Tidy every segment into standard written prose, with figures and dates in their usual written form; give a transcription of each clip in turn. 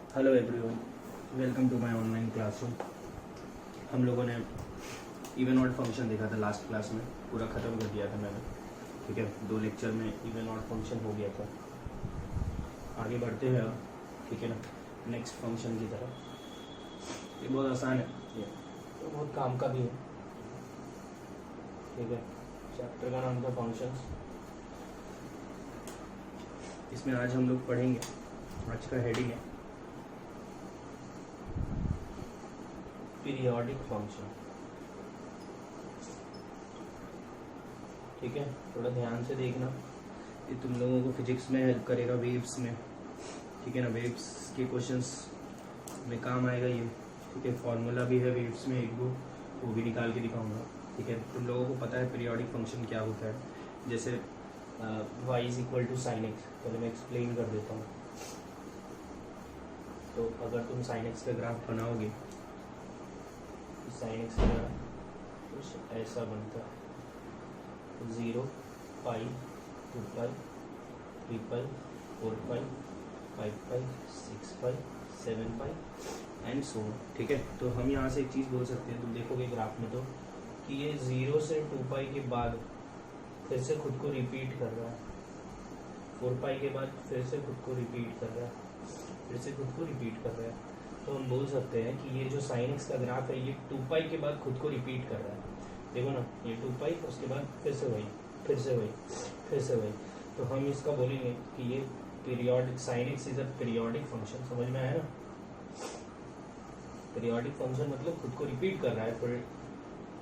Hello everyone, welcome to my online classroom. हम लोगों ने इवन ऑड फंक्शन देखा था लास्ट क्लास में, पूरा ख़त्म कर दिया था मैंने। ठीक है, 2 लेक्चर में इवन ऑड फंक्शन हो गया था। आगे बढ़ते हैं अब, ठीक है ना, नेक्स्ट फंक्शन की तरफ। ये बहुत आसान है, ये तो बहुत काम का भी है। ठीक है, चैप्टर का नाम था फंक्शंस। इसमें आज हम लोग पढ़ेंगे, आज का हेडिंग है पीरियोडिक फंक्शन। ठीक है, थोड़ा ध्यान से देखना, ये तुम लोगों को फिजिक्स में हेल्प करेगा, वेव्स में। ठीक है ना, वेव्स के क्वेश्चंस में काम आएगा ये। ठीक है, फॉर्मूला भी है वेव्स में एक दो, वो भी निकाल के दिखाऊंगा। ठीक है, तुम लोगों को पता है पीरियोडिक फंक्शन क्या होता है। जैसे y is equal to sine x, पहले मैं एक्सप्लेन कर देता हूँ। तो अगर तुम साइन एक्स का ग्राफ बनाओगे, साइन एक्स का कुछ ऐसा बनता है 0, पाई, 2 पाई, 3 पाई, 4 पाई, 5 पाई, 6 पाई, 7 पाई एंड सो ऑन। ठीक है, तो हम यहाँ से एक चीज़ बोल सकते हैं, तुम देखोगे ग्राफ में तो कि ये 0 से 2 पाई के बाद फिर से खुद को रिपीट कर रहा है, 4 पाई के बाद फिर से खुद को रिपीट कर रहा है, फिर से खुद को रिपीट कर रहा है। तो हम बोल सकते हैं कि ये जो साइन एक्स का ग्राफ है, ये 2 पाई के बाद खुद को रिपीट कर रहा है। देखो ना, ये 2 पाई, उसके बाद फिर से वही, फिर से वही, फिर से वही। तो हम इसका बोलेंगे कि ये periodic, sign x is a periodic function. समझ में आया ना? पीरियोडिक फंक्शन मतलब खुद को रिपीट कर रहा है फिर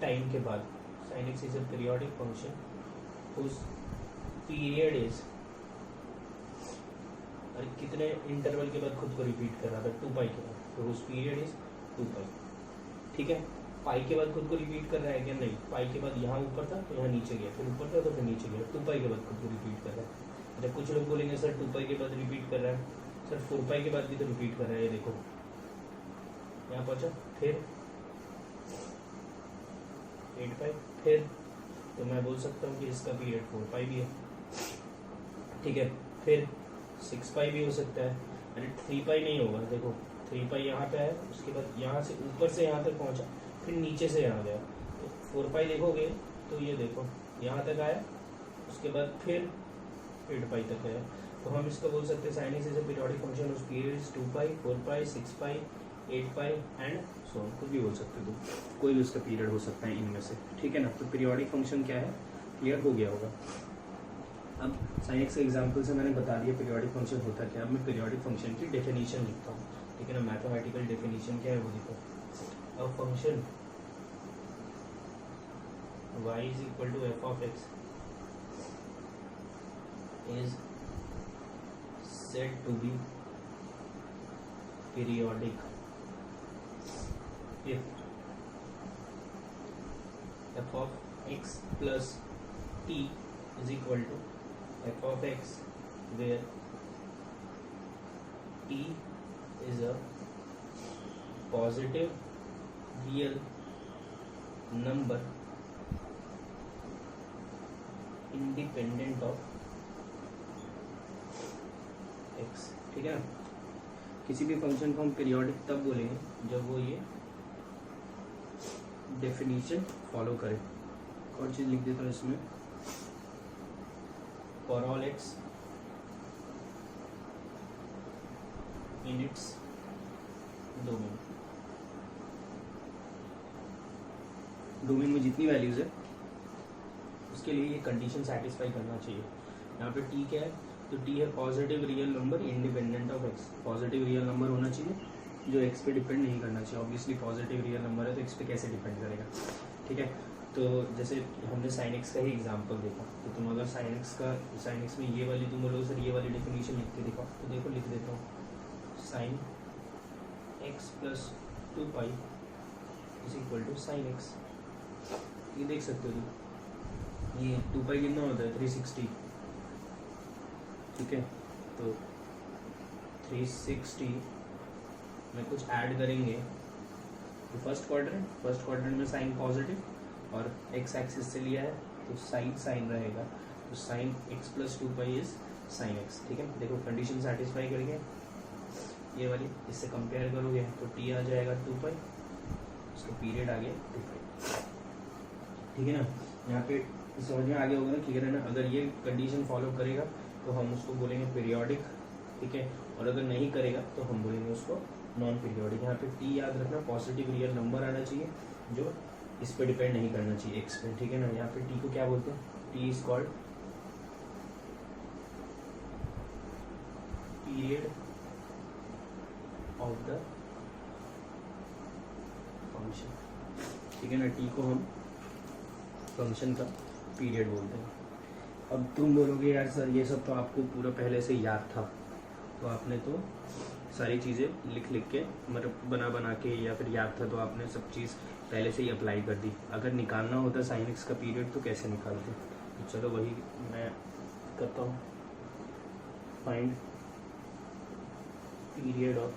टाइम के बाद। Sign x is a periodic function whose period is, और कितने इंटरवल के बाद खुद को रिपीट कर रहा था? 2 पाई के बाद। तो whose पीरियड इज 2 पाई। ठीक है, पाई के बाद खुद को रिपीट कर रहा है क्या? नहीं, पाई के बाद यहाँ ऊपर था तो यहाँ नीचे गया, फिर ऊपर था तो फिर नीचे गया। 2 पाई के बाद खुद को रिपीट कर रहा है। जब कुछ लोग बोलेंगे सर 2 पाई के बाद रिपीट कर रहा है, सर 4 पाई के बाद भी तो रिपीट कर रहा है। ये देखो यहाँ पहुँचा, फिर 8 पाई, फिर तो मैं बोल सकता हूँ कि इसका पीरियड 4 पाई भी है। ठीक है, फिर 6 पाई भी हो सकता है, अरे 3 पाई नहीं होगा। देखो 3 पाई यहाँ पे है, उसके बाद यहाँ से ऊपर से यहाँ तक पहुँचा, फिर नीचे से यहाँ गया। तो 4 पाई देखोगे तो ये देखो यहाँ तक आया, उसके बाद फिर 8 पाई तक आया। तो हम इसका बोल सकते हैं sine x is a periodic function उस period is 2 pi, 4 pi, 6 pi, 8 pi and so on. कुछ भी बोल सकते हो, कोई भी उसका पीरियड हो सकता है इनमें से। ठीक है ना, तो पीरियोडिक फंक्शन क्या है, क्लियर हो गया होगा। अब साइन एक्स के एग्जाम्पल से मैंने बता दिया पीरियोडिक फंक्शन होता क्या। अब मैं पीरियोडिक फंक्शन की डेफिनेशन लिखता हूँ। ठीक है ना, मैथमेटिकल डेफिनेशन क्या है वो देखो। A function y is equal to f of x is said to be periodic if f of x plus t is equal to f of x where t is a positive real number independent of x। ठीक है ना, किसी भी function को हम periodic तब बोलेंगे जब वो ये डेफिनेशन फॉलो करे। और चीज लिख देता हूँ इसमें, for all x in its domain. Domain में जितनी वैल्यूज है उसके लिए ये कंडीशन सेटिस्फाई करना चाहिए। यहाँ पे टी क्या है, तो टी है positive real number independent of x. Positive real number होना चाहिए जो एक्स पे डिपेंड नहीं करना चाहिए। ऑब्वियसली पॉजिटिव रियल नंबर है तो एक्स पे कैसे डिपेंड करेगा। ठीक है, तो जैसे हमने साइन एक्स का ही एग्जांपल देखा, तो तुम अगर साइन एक्स में ये वाली तुम बोलोगे सर ये वाली डेफिनेशन लिख के दिखाओ, तो देखो लिख देता हूँ, sine x plus 2 pi is equal to sine x. ये देख सकते हो तुम, ये 2 पाई कितना होता है 360। ठीक है, तो 360 में कुछ ऐड करेंगे तो फर्स्ट क्वाड्रेंट में साइन पॉजिटिव और एक्स एक्सिस से लिया है तो साइन रहेगा, तो sign x plus 2 pi is sine x. ठीक है, देखो कंडीशन सेटिस्फाई करके ये वाली, इससे कंपेयर करोगे तो टी आ जाएगा 2 पाई, उसका पीरियड आ गया 2 पाई। ठीक है ना, यहाँ पे समझ में आ गया होगा ना, क्लियर है ना। अगर ये कंडीशन फॉलो करेगा तो हम उसको बोलेंगे पीरियोडिक, ठीक है, और अगर नहीं करेगा तो हम बोलेंगे उसको नॉन पीरियोडिक। यहाँ पे टी याद रखना पॉजिटिव रियल नंबर आना चाहिए जो इस पे डिपेंड नहीं करना चाहिए एक्स पे, ठीक है ना। यहाँ पे टी को क्या बोलते हैं, T is called period of the function, ठीक है ना। टी को हम फंक्शन का पीरियड बोलते हैं। अब तुम बोलोगे यार सर ये सब तो आपको पूरा पहले से याद था, तो आपने तो सारी चीज़ें लिख लिख के मतलब बना के या फिर याद था तो आपने सब चीज़ पहले से ही अप्लाई कर दी। अगर निकालना होता साइन एक्स का पीरियड तो कैसे निकालते, तो चलो वही मैं करता हूँ। Find period of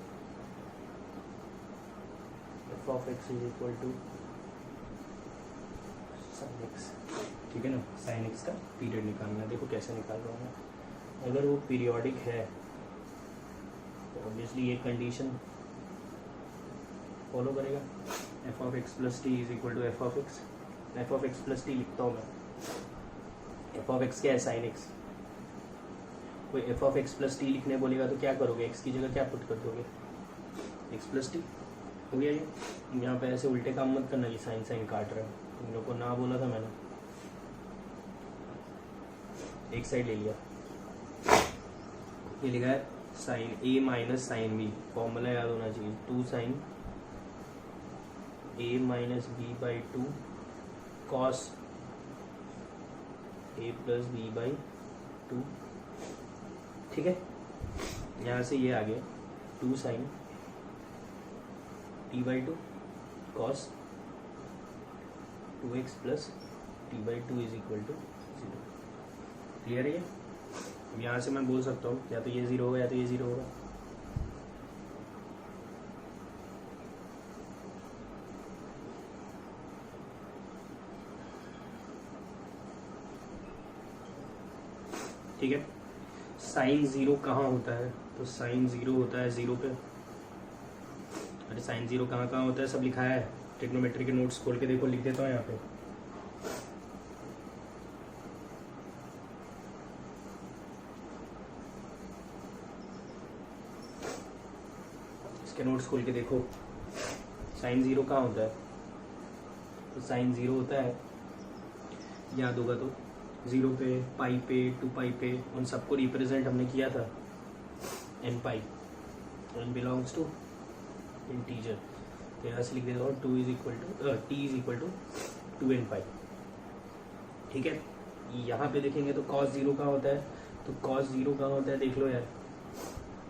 f of x is equal to sine x, ठीक है ना। साइन एक्स का पीरियड निकालना है, देखो कैसे निकाल रहा हूँ मैं। अगर वो पीरियोडिक है तो ऑब्वियसली ये कंडीशन फॉलो करेगा, f of x plus t is equal to f of x. F of x plus t लिखता हूँ मैं। एफ ऑफ एक्स क्या है, साइन एक्स। कोई f of x plus t लिखने बोलेगा तो क्या करोगे, एक्स की जगह क्या पुट कर दोगे, एक्स प्लस टी, हो गया ये। यहाँ पे ऐसे उल्टे काम मत करना कि साइन साइन काट रहा है, तुम लोग को ना बोला था मैंने, एक साइड ले लिया। ये लिखा है साइन ए माइनस साइन बी, फॉर्मूला याद होना चाहिए, 2 sine A minus B by 2 cos A plus B by 2, ठीक है। यहाँ से ये आ गया 2 sine t by 2 cos 2x plus t by 2 is equal to 0। Clear है ये। यहाँ से मैं बोल सकता हूँ या तो ये 0 होगा या तो ये 0 होगा। ठीक है। साइन 0 कहाँ होता है, तो साइन 0 होता है 0 पे। अरे साइन 0 कहाँ होता है, सब लिखा है, ट्रिग्नोमेट्री के नोट्स खोल के देखो, लिख देता हूँ यहाँ पे। इसके नोट्स खोल के देखो, साइन 0 कहाँ होता है, तो साइन 0 होता है, याद होगा तो 0 पे, पाई पे, 2 पाई पे, उन सबको रिप्रेजेंट हमने किया था n pi, n belongs to integer. तो यहाँ से लिख देता हूँ 2 is equal to t is equal to 2n pi, ठीक है। यहाँ पे देखेंगे तो cos 0 कहाँ होता है, तो cos 0 कहाँ होता है देख लो यार,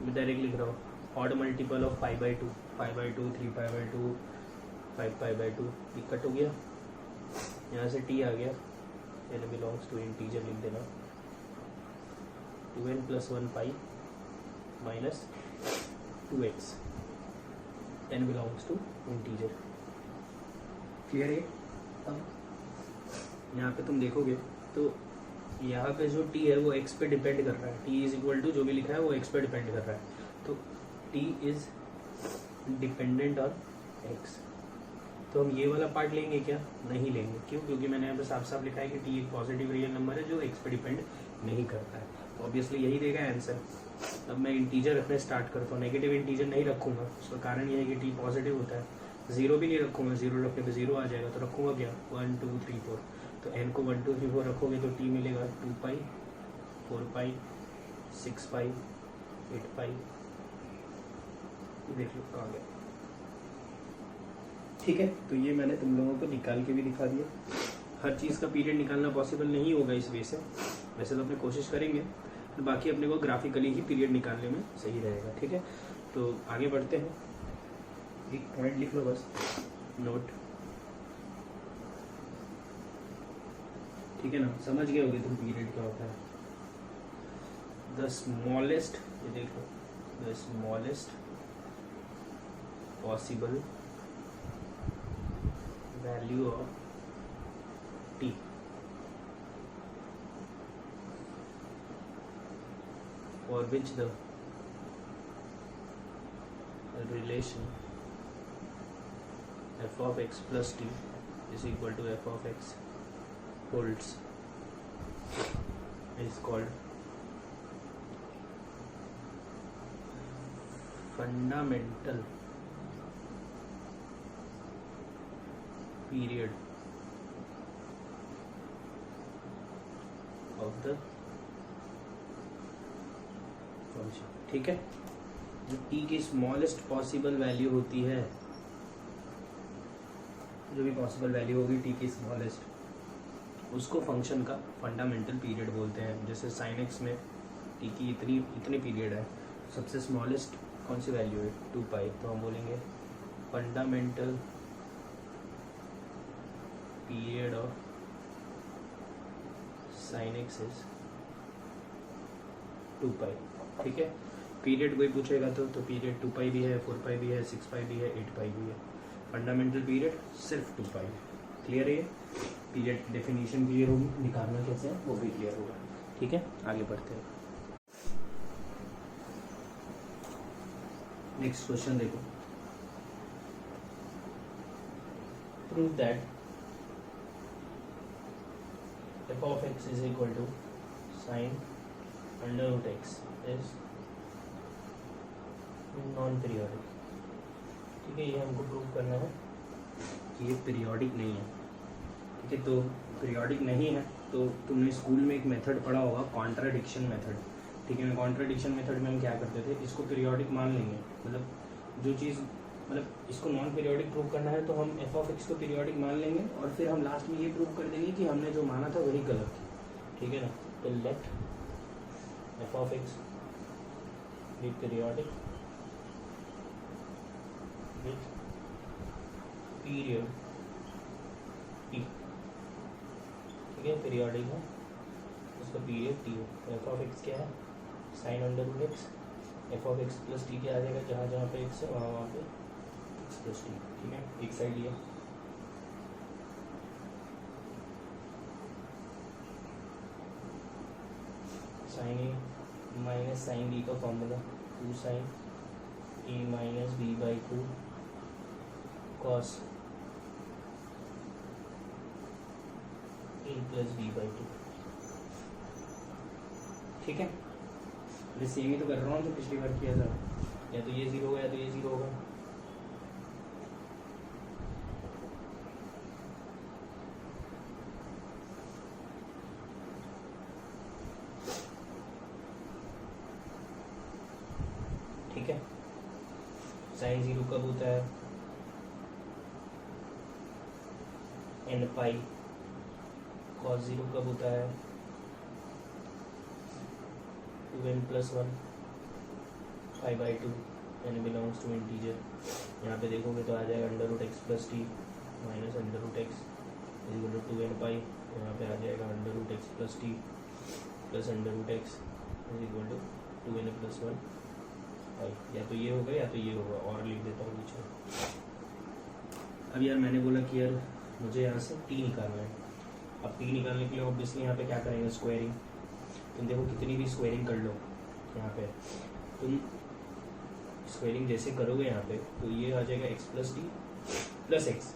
मैं डायरेक्ट लिख रहा हूँ, odd multiple of pi by 2, 3 pi by 2, 5 pi by 2, ये कट हो गया। यहाँ से t आ गया, n बिलोंग्स टू इंटीजर लिख देना, 2n plus 1 pi minus 2x, n belongs to integer. Clear है। यहाँ पे तुम देखोगे तो यहाँ पे जो t है वो x पे डिपेंड कर रहा है, t इज इक्वल टू जो भी लिखा है वो x पे डिपेंड कर रहा है, तो t is dependent on x। तो हम ये वाला पार्ट लेंगे क्या, नहीं लेंगे, क्यों, क्योंकि मैंने यहाँ पे साफ साफ लिखा है कि t एक पॉजिटिव रियल नंबर है जो x पे डिपेंड नहीं करता है, तो ऑब्वियसली यही देगा आंसर। अब मैं इंटीजर रखने स्टार्ट करता हूँ, नेगेटिव इंटीजर नहीं रखूंगा, उसका कारण ये है कि t पॉजिटिव होता है। 0 भी नहीं रखूंगा, 0 रखने पे 0 आ जाएगा, तो रखूंगा क्या, 1 2 3 4, तो n को 1 2 3 4 रखोगे तो t मिलेगा 2 पाई, 4 पाई, 6 पाई, 8 पाई, देख लो कहाँ गया। ठीक है, तो ये मैंने तुम लोगों को निकाल के भी दिखा दिया। हर चीज़ का पीरियड निकालना पॉसिबल नहीं होगा इस वे से, वैसे तो अपने कोशिश करेंगे, बाकी अपने को ग्राफिकली ही पीरियड निकालने में सही रहेगा। ठीक है, तो आगे बढ़ते हैं। एक पॉइंट लिख लो बस, नोट, ठीक है ना, समझ गए होगे तुम पीरियड क्या होता है। द स्मॉलेस्ट, ये देख लो, the smallest possible value of t for which the relation f of x plus t is equal to f of x holds is called fundamental period of the function. ठीक है, जो t की smallest possible value होती है, जो भी possible value होगी t की स्मॉलेस्ट, उसको फंक्शन का फंडामेंटल पीरियड बोलते हैं। जैसे sin x में t की इतनी पीरियड है, सबसे स्मॉलेस्ट कौन सी वैल्यू है 2 पाई, तो हम बोलेंगे fundamental period of sin x is 2 पाई। ठीक है, पीरियड कोई पूछेगा तो पीरियड 2 पाई भी है, 4 पाई भी है, 6 पाई भी है, 8 पाई भी है। फंडामेंटल पीरियड सिर्फ 2 पाई है। क्लियर है ये? पीरियड डेफिनेशन क्लियर होगी, निकालना कैसे है वो भी क्लियर होगा। ठीक है, आगे बढ़ते हैं। नेक्स्ट क्वेश्चन देखो, prove that f of x is equal to sin under root x is non periodic. ठीक है, ये हमको प्रूव करना है कि ये पीरियोडिक नहीं है। ठीक है, तो पीरियोडिक नहीं है तो तुमने स्कूल में एक मेथड पढ़ा होगा, कॉन्ट्राडिक्शन मेथड। ठीक है, कॉन्ट्राडिक्शन मेथड में हम क्या करते थे, इसको पीरियोडिक मान लेंगे, मतलब जो चीज़ मतलब इसको नॉन पीरियोडिक प्रूव करना है तो हम f ऑफ x को पीरियोडिक मान लेंगे और फिर हम लास्ट में ये प्रूव कर देंगे कि हमने जो माना था वही गलत था। ठीक है ना, तो let f of x be periodic with period t। ठीक है, पीरियोडिक है, उसका पीरियड t है। तो f ऑफ x क्या है, sine under root x, f of x plus t क्या आ जाएगा, जहाँ जहाँ पे x है वहाँ पे x प्लस t। ठीक है, एक साइड लिया, साइन ए माइनस साइन बी का formula 2 sine A minus B by 2 cos A plus B by 2। ठीक है, मैं सेम ही तो कर रहा हूँ जो पिछली बार किया था, या तो ये 0 होगा या तो ये 0 होगा। ठीक है, साइन 0 कब होता है, n पाई। कॉस 0 कब होता है, 2n plus 1 pi by 2, n belongs to integer. यहाँ पे देखोगे तो आ जाएगा under root x plus t minus under root x is equal to 2n pi. यहाँ पे आ जाएगा under root x plus t plus under root x is equal to 2n plus 1 pi. या तो ये होगा या तो ये होगा, और लिख देता हूँ बीच में। अब यार मैंने बोला कि यार मुझे यहाँ से t निकालना है। अब t निकालने के लिए ऑब्वियसली यहाँ पे क्या करेंगे, स्क्वायरिंग। तुम देखो कितनी भी स्क्वायरिंग कर लो, यहाँ पे तुम स्क्वायरिंग जैसे करोगे यहाँ पे तो ये आ जाएगा x plus t plus x.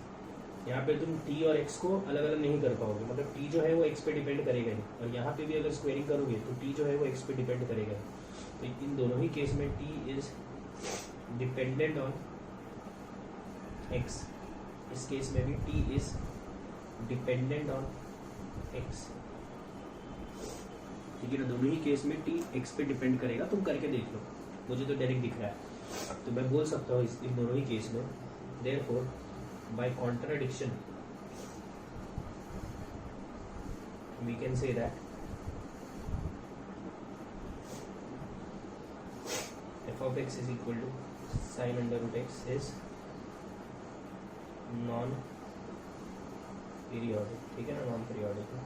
यहाँ पे तुम t और x को अलग अलग नहीं कर पाओगे, मतलब t जो है वो x पे डिपेंड करेगा ही, और यहाँ पे भी अगर स्क्वायरिंग करोगे तो t जो है वो x पे डिपेंड करेगा ही। तो इन दोनों ही केस में t is dependent on x, इस केस में भी t is dependent on x। ठीक है ना, दोनों ही केस में t x पे डिपेंड करेगा। तुम करके देख लो, मुझे तो डायरेक्ट दिख रहा है, तो मैं बोल सकता हूँ इन दोनों ही केस में therefore by contradiction we can say that f of x is equal to sin under root x is non periodic. ठीक है ना, नॉन पीरियोडिक है,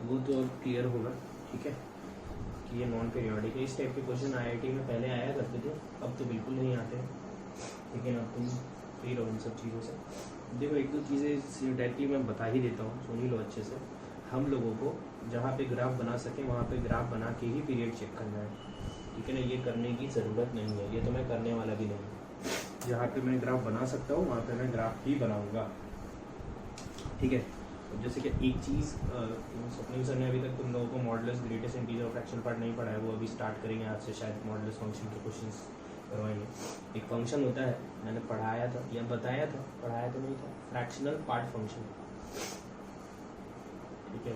वो तो अब क्लियर होगा। ठीक है कि ये नॉन पीरियोडिक है। इस टाइप के क्वेश्चन IIT में पहले आया करते थे, अब तो बिल्कुल नहीं आते हैं। लेकिन अब तुम फ्री रहो इन सब चीज़ों से। देखो एक दो चीज़ें डायरेक्टली मैं बता ही देता हूँ, सुन ही लो अच्छे से। हम लोगों को जहाँ पे ग्राफ बना सकें वहाँ पे ग्राफ बना के ही पीरियड चेक करना है। ठीक है ना, ये करने की ज़रूरत नहीं है, ये तो मैं करने वाला भी नहीं। जहाँ पे मैं ग्राफ बना सकता हूँ वहाँ पे मैं ग्राफ ही बनाऊंगा, ठीक है। तो जैसे कि एक चीज़ स्वप्निल सर ने अभी तक तुम लोगों को मॉडुलस, ग्रेटेस्ट इंटीजर और फ्रैक्शनल पार्ट नहीं पढ़ाया, वो अभी स्टार्ट करेंगे आज से, शायद मॉडुलस फंक्शन के क्वेश्चंस करवाएंगे। एक फंक्शन होता है, मैंने पढ़ाया था या बताया था, पढ़ाया तो नहीं था, फ्रैक्शनल पार्ट फंक्शन, ठीक है।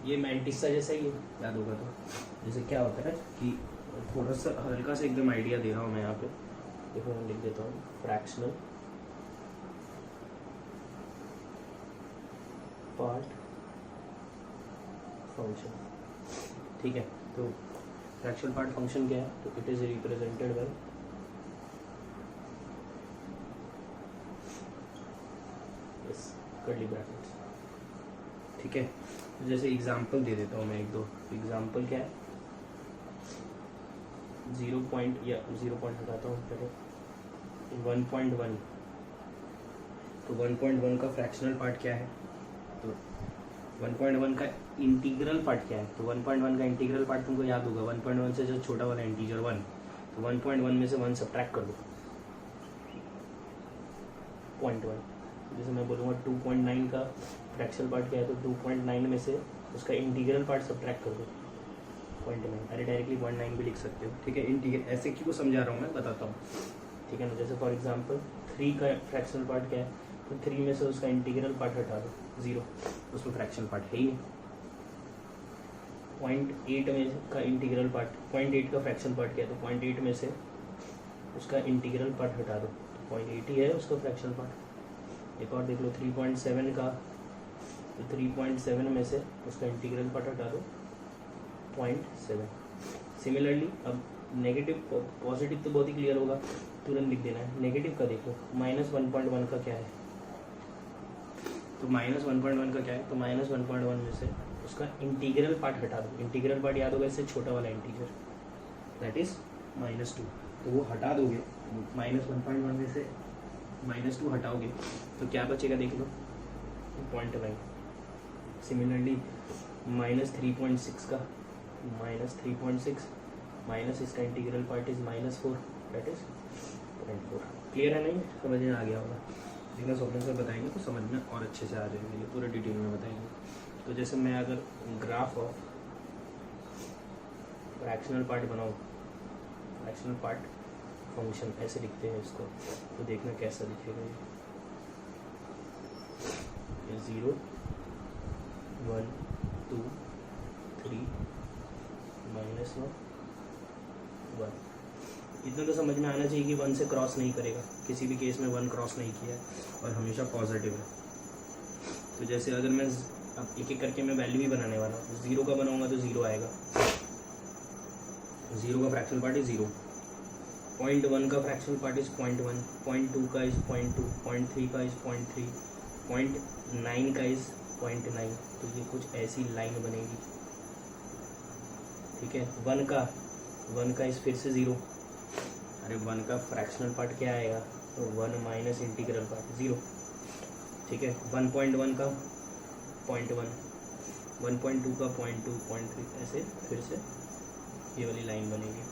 ये मैंटिसा जैसा ही है, याद होगा तो। जैसे क्या होता है कि थोड़ा सा हल्का सा एकदम आइडिया दे रहा हूँ मैं यहाँ पे, देखो मैं लिख देता हूँ फ्रैक्शनल पार्ट फंक्शन, ठीक है। तो फ्रैक्शनल पार्ट फंक्शन क्या है, तो it is represented by yes curly brackets, ठीक है। तो जैसे एग्जांपल दे देता हूँ मैं एक दो एग्जांपल, क्या है 0 पॉइंट या 0 पॉइंट हटाता हूँ पहले, 1.1, तो 1.1 का फ्रैक्शनल पार्ट क्या है, तो 1.1 का इंटीग्रल पार्ट क्या है, तो 1.1 का इंटीग्रल पार्ट तुमको याद होगा, 1.1 से जो छोटा वाला इंटीजर 1, तो 1.1 में से 1 सब्ट्रैक्ट कर दो, 0.1। जैसे मैं बोलूँगा 2.9 का फ्रैक्शनल पार्ट क्या है, तो 2.9 में से उसका इंटीग्रल पार्ट सब्ट्रैक्ट कर दो, 0.9। अरे डायरेक्टली 0.9 भी लिख सकते हो, ठीक है। इंटीग्रल ऐसे क्यों समझा रहा हूँ मैं, बताता हूँ, ठीक है ना। जैसे फॉर एग्जांपल 3 का फ्रैक्शनल पार्ट क्या है, तो 3 में से उसका इंटीग्रल पार्ट हटा दो, 0, उसमें फ्रैक्शनल पार्ट है ही नहीं। 0.8 में का इंटीग्रल पार्ट, 0.8 का फ्रैक्शनल पार्ट क्या है, तो 0.8 में से उसका इंटीग्रल पार्ट हटा दो, 0.8 ही है उसका फ्रैक्शनल पार्ट। एक और देख लो 3.7 का, तो 3.7 में से उसका इंटीग्रल पार्ट हटा दो, 0.7। सिमिलरली अब नेगेटिव पॉजिटिव तो बहुत ही क्लियर होगा, तुरंत लिख देना है। नेगेटिव का देखो, -1.1 का क्या है, तो -1.1 का क्या है, तो -1.1 में से उसका इंटीग्रल पार्ट हटा दो, इंटीग्रल पार्ट याद होगा इससे छोटा वाला इंटीजर, दैट इज -2, तो वो हटा दोगे, -1.1 में से -2 हटाओगे तो क्या बचेगा देख लो, 0.9। सिमिलरली -3.6 का, -3.6 माइनस इसका integral part is -4, that is 0.4। Clear है नहीं, समझ में आ गया होगा। जितना स्वप्न सर बताएंगे तो समझ में और अच्छे से आ जाएंगे, ये पूरे डिटेल में बताएंगे। तो जैसे मैं अगर ग्राफ ऑफ फ्रैक्शनल पार्ट बनाऊँ, फ्रैक्शनल पार्ट फंक्शन ऐसे लिखते हैं इसको, तो देखना कैसा दिखेगा ये 0 1 2 3 -1 1। इतना तो समझ में आना चाहिए कि 1 से क्रॉस नहीं करेगा, किसी भी केस में 1 क्रॉस नहीं किया है और हमेशा पॉजिटिव है। तो जैसे अगर मैं अब एक एक करके मैं वैल्यू ही बनाने वाला हूँ, 0 का बनाऊंगा तो 0 आएगा, 0 का फ्रैक्शनल पार्ट इज 0, 0.1 का फ्रैक्शनल पार्ट इज 0.1, 0.2 का इज 0.2, 0.3 का इज 0.3, 0.9 का इज 0.9। तो ये कुछ ऐसी लाइन बनेगी, ठीक है। 1 का इज फिर से 0, अरे 1 का फ्रैक्शनल पार्ट क्या आएगा, तो 1 माइनस इंटीग्रल पार्ट 0, ठीक है। 1.1 का 0.1, 1.2 का 0.2, 0.3, ऐसे फिर से ये वाली लाइन बनेगी।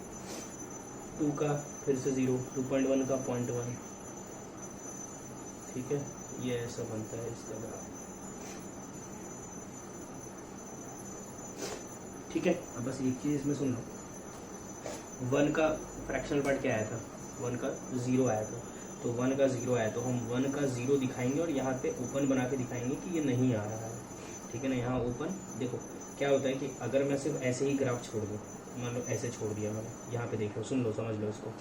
2 का फिर से 0, 2.1 का 0.1, ठीक है। ये ऐसा बनता है इसका ग्राफ, ठीक है। अब बस एक चीज़ इसमें सुन लो, 1 का फ्रैक्शनल पार्ट क्या आया था, 1 का 0 आया था, तो 1 का 0 आया तो हम 1 का 0 दिखाएंगे और यहाँ पे ओपन बना के दिखाएंगे कि ये नहीं आ रहा है, ठीक है ना। यहाँ ओपन देखो क्या होता है कि अगर मैं सिर्फ ऐसे ही ग्राफ छोड़ दूँ, मान लो ऐसे छोड़ दिया मैंने, यहाँ पे देख लो, सुन लो, समझ लो इसको।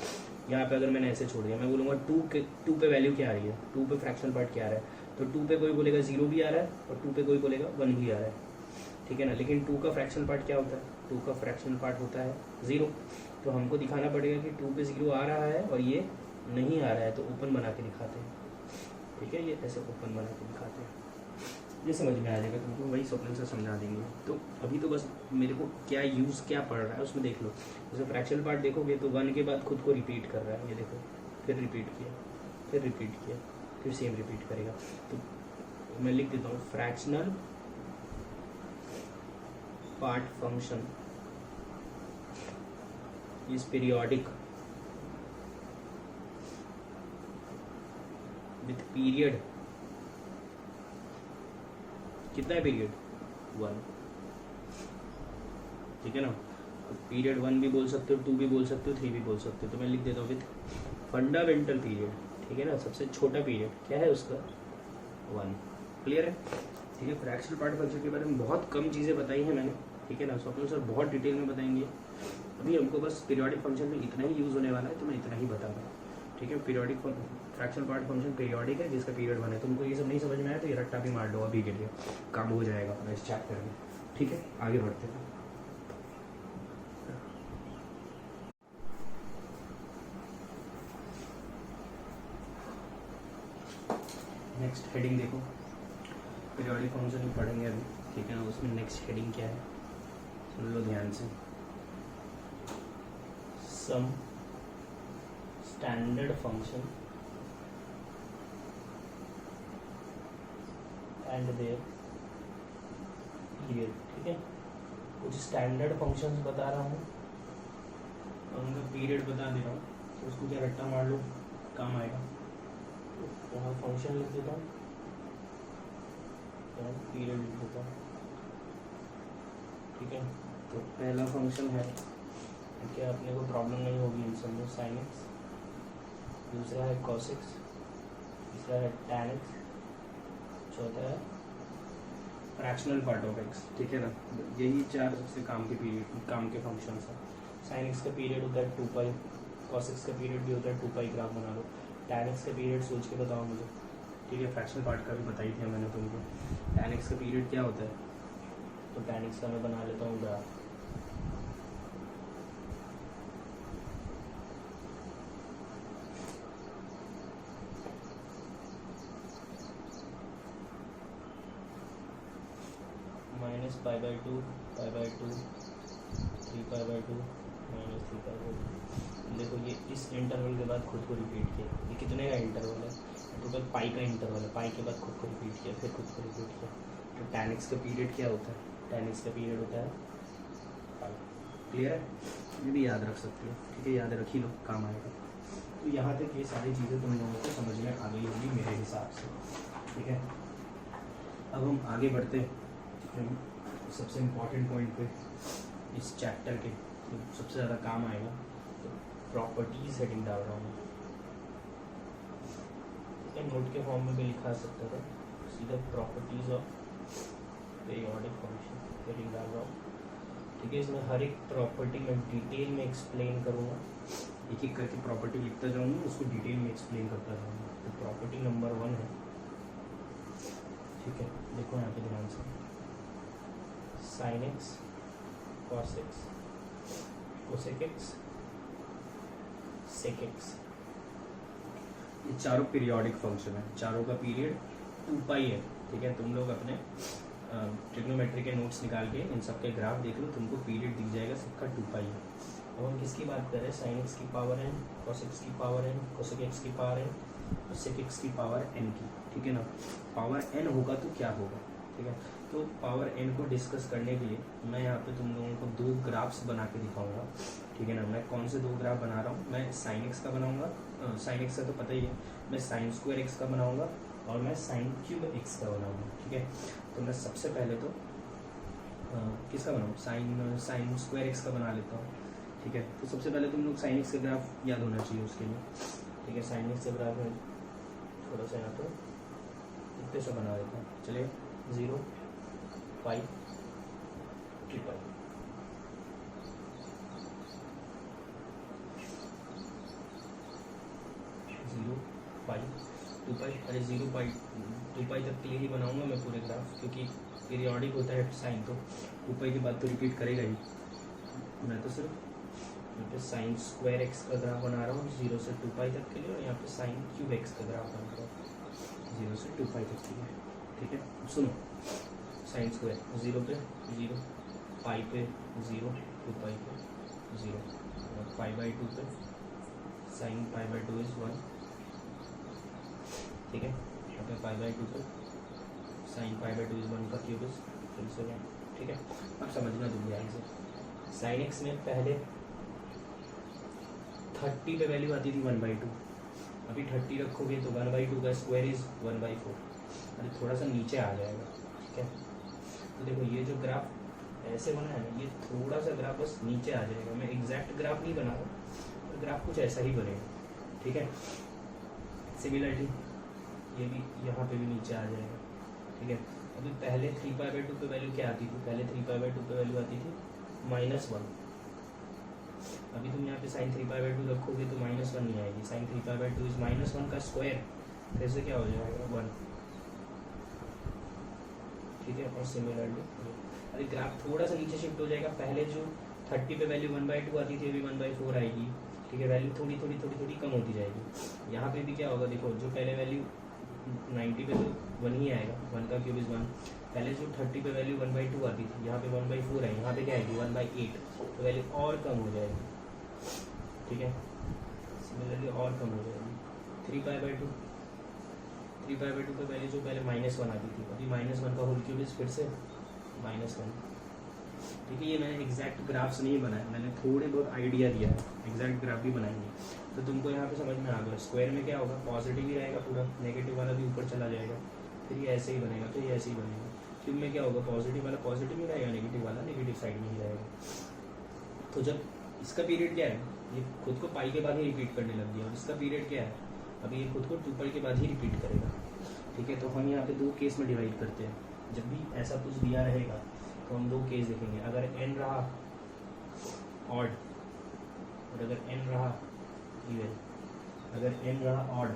यहाँ पे अगर मैंने ऐसे छोड़ दिया, मैं बोलूँगा 2 पे वैल्यू क्या आ रही है, 2 पे फ्रैक्शनल पार्ट क्या आ रहा है, तो 2 पे कोई बोलेगा 0 भी आ रहा है और 2 पे कोई बोलेगा 1 भी आ रहा है, ठीक है ना। लेकिन 2 का फ्रैक्शनल पार्ट क्या होता है, 2 का फ्रैक्शनल पार्ट होता है 0, तो हमको दिखाना पड़ेगा कि 2 पे 0 आ रहा है और ये नहीं आ रहा है, तो ओपन बना के दिखाते हैं, ठीक है। ये ऐसे ओपन बना के दिखाते हैं, ये समझ में आ जाएगा तुमको, वही स्वप्न से समझा देंगे। तो अभी तो बस मेरे को क्या यूज़ क्या पड़ रहा है उसमें देख लो। जैसे फ्रैक्शनल पार्ट देखोगे तो 1 के बाद खुद को रिपीट कर रहा है, ये देखो, फिर रिपीट किया, फिर रिपीट किया, फिर सेम रिपीट करेगा। तो मैं लिख देता हूँ fractional part function is periodic with period, कितना है पीरियड 1, ठीक है ना। पीरियड 1 भी बोल सकते हो, 2 भी बोल सकते हो, 3 भी बोल सकते हो। तो मैं लिख देता हूँ विथ फंडामेंटल पीरियड, ठीक है ना। सबसे छोटा पीरियड क्या है उसका 1। क्लियर है, ठीक है। फ्रैक्शनल पार्ट फंक्शन के बारे में बहुत कम चीज़ें बताई हैं मैंने, ठीक है ना। स्वप्न सर बहुत डिटेल में बताएंगे, अभी हमको बस पीरियोडिक फंक्शन में इतना ही यूज़ होने वाला है, तो मैं इतना ही बता रहा हूँ, ठीक है। Periodic fractional part function periodic है जिसका पीरियड 1 है। तुमको ये सब नहीं समझ में आया तो ये रट्टा भी मार लो, अभी के लिए काम हो जाएगा अपना इस चैप्टर में, ठीक है। आगे बढ़ते हैं। नेक्स्ट हेडिंग देखो, पीरियोडिक फंक्शन पढ़ेंगे अभी, ठीक है ना। उसमें नेक्स्ट हेडिंग क्या है सुन लो ध्यान से। Some standard function and their period, ठीक है। कुछ स्टैंडर्ड फंक्शंस बता रहा हूँ और उनका पीरियड बता दे रहा हूँ, तो उसको क्या रट्टा मार लो, काम आएगा। तो यहाँ फंक्शन लिख देता हूँ, पीरियड लिख देता हूँ, ठीक है। तो पहला फंक्शन है, क्या अपने को प्रॉब्लम नहीं होगी इन सब में, साइन एक्स। दूसरा है कॉस एक्स, तीसरा है टैन एक्स, चौथा है फ्रैक्शनल पार्ट ऑफ एक्स, ठीक है ना। यही 4 सबसे काम के पीरियड, काम के फंक्शंस हैं। साइन एक्स का पीरियड होता है 2 पाई, कॉस एक्स का पीरियड भी होता है 2 पाई, ग्राफ बना लो। टैन एक्स का पीरियड सोच के बताओ मुझे, ठीक है। फ्रैक्शनल पार्ट का भी बताई थी मैंने तुमको। टैन एक्स का पीरियड क्या होता है, तो टैन एक्स का मैं बना लेता हूँ ग्राफ। -π/2, π/2, 3π/2, -3π/2। देखो ये इस इंटरवल के बाद खुद को रिपीट किया। ये कितने का इंटरवल है, टोटल पाई का इंटरवल है। पाई के बाद खुद को रिपीट किया, फिर खुद को रिपीट किया। तो टैन एक्स का पीरियड क्या होता है, टैन एक्स का पीरियड होता है पाई। क्लियर है, ये भी याद रख सकते हो, ठीक है। याद रख ही लो, काम आएगा। तो यहाँ तक ये सारी चीज़ें तुम लोगों को समझ में आ गई होगी मेरे हिसाब से, ठीक है। अब हम आगे बढ़ते हैं सबसे इम्पॉर्टेंट पॉइंट पे इस चैप्टर के, तो सबसे ज़्यादा काम आएगा। तो प्रॉपर्टीज हेडिंग डाल रहा हूँ, नोट के फॉर्म में भी लिखा सकता था सीधा, properties of periodic function heading डाल रहा हूँ, ठीक है। इसमें हर एक प्रॉपर्टी में डिटेल में एक्सप्लेन करूँगा, एक एक करके प्रॉपर्टी लिखता जाऊँगा, उसको डिटेल में एक्सप्लेन करता जाऊँगा। तो प्रॉपर्टी नंबर 1 है, ठीक है। देखो यहाँ पे ध्यान से, sine x, cos x, cosec x, sec x, ये चारों पीरियोडिक फंक्शन है। चारों का पीरियड 2 पाई है, ठीक है। तुम लोग अपने ट्रिग्नोमेट्री के नोट्स निकाल के इन सब के ग्राफ देख लो, तुमको पीरियड दिख जाएगा, सबका 2 पाई है। अब हम किसकी बात कर रहे हैं, साइन एक्स की पावर n, कॉस एक्स की पावर n, कोसेक एक्स की पावर n और सेक एक्स की पावर n की, ठीक है ना। पावर n होगा तो क्या होगा, ठीक है। तो पावर n को डिस्कस करने के लिए मैं यहाँ पे तुम लोगों को 2 ग्राफ्स बना के दिखाऊंगा, ठीक है ना। मैं कौन से 2 ग्राफ बना रहा हूँ, मैं साइन एक्स का बनाऊंगा, साइन एक्स का तो पता ही है, मैं साइन स्क्वायर एक्स का बनाऊंगा और मैं साइन क्यूब एक्स का बनाऊंगा, ठीक है। तो मैं सबसे पहले तो किसका बनाऊँ, साइन स्क्वायर एक्स का बना लेता हूँ, ठीक है। तो सबसे पहले तुम लोग साइन एक्स का ग्राफ याद होना चाहिए उसके लिए, ठीक है। साइन एक्स का ग्राफ है थोड़ा सा यहाँ पर इतने से बना देता हूँ, चलिए। 0 पाई 2 पाई, 0 पाई 2 पाई, अरे 0 पाई 2 पाई तक के लिए ही बनाऊंगा मैं पूरे ग्राफ, क्योंकि पीरियोडिक होता है साइन, तो 2 पाई के बाद तो रिपीट करेगा ही। मैं तो सिर्फ यहाँ पे साइन स्क्वायर एक्स का ग्राफ बना रहा हूँ 0 से 2 पाई तक के लिए, और यहाँ पे साइन क्यूब एक्स का ग्राफ बना रहा हूँ 0 से 2 पाई तक के लिए, ठीक है। सुनो, साइन स्क्वायर 0 पे 0, पाई पे 0, 2 पाई पे 0, और π/2 पे साइन π/2 इज 1, ठीक है। यहाँ पे π/2 पे साइन π/2 इज 1 का क्यूब इज फिर से 1, ठीक है। अब समझना तुम ध्यान से, साइन एक्स में पहले 30 पे वैल्यू आती थी 1/2, अभी 30 रखोगे तो 1/2 का स्क्वायर इज 1/4। अरे थोड़ा सा नीचे आ जाएगा, ठीक है। तो देखो ये जो ग्राफ ऐसे बना है ना, ये थोड़ा सा ग्राफ बस नीचे आ जाएगा। मैं एग्जैक्ट ग्राफ नहीं बना रहा, तो ग्राफ कुछ ऐसा ही बनेगा, ठीक है। सिमिलरली ये भी यहाँ पे भी नीचे आ जाएगा, ठीक है। अभी पहले 3π/2 पे वैल्यू क्या आती थी? पहले 3π/2 पे वैल्यू आती थी -1। अभी तुम यहाँ पे sin 3π/2 रखोगे तो -1 नहीं आएगी। sin 3π/2 इज -1 का स्क्वायर, फिर से क्या हो जाएगा 1, ठीक है। और सिमिलरली अरे ग्राफ थोड़ा सा नीचे शिफ्ट हो जाएगा। पहले जो 30 पे वैल्यू 1/2 आती थी, अभी 1/4 आएगी, ठीक है। वैल्यू थोड़ी थोड़ी थोड़ी थोड़ी कम होती जाएगी। यहाँ पे भी क्या होगा देखो, जो पहले वैल्यू 90 पे तो 1 ही आएगा, 1 का क्यूब इज 1। पहले जो 30 पे वैल्यू 1/2 आती थी, यहाँ पे 1/4 है, यहाँ पे क्या आएगी 1/8, तो वैल्यू और कम हो जाएगी, ठीक है। सिमिलरली और कम हो जाएगी 3π/2 पे वैल्यू जो पहले -1 आती थी, अभी -1 का होल क्यूब इज फिर से -1, ठीक है। ये मैंने एग्जैक्ट ग्राफ्स नहीं बनाए, मैंने थोड़े बहुत आइडिया दिया है, एग्जैक्ट ग्राफ भी बनाएंगे तो तुमको यहाँ पे समझ में आ गया। स्क्वायर में क्या होगा, पॉजिटिव ही रहेगा पूरा, नेगेटिव वाला भी ऊपर चला जाएगा, फिर ये ऐसे ही बनेगा, तो ये ऐसे ही बनेगा। क्यूब में क्या होगा, पॉजिटिव वाला पॉजिटिव ही रहेगा, नेगेटिव वाला नेगेटिव साइड में ही रहेगा। तो जब इसका पीरियड क्या है, ये खुद को पाई के बाद ही रिपीट करने लग गया, और इसका पीरियड क्या है, अभी ये खुद को 2π के बाद ही रिपीट करेगा, ठीक है। तो हम यहाँ पे 2 केस में डिवाइड करते हैं। जब भी ऐसा कुछ दिया रहेगा तो हम 2 केस देखेंगे। अगर n रहा ऑड और अगर n रहा इवन, अगर n रहा ऑड,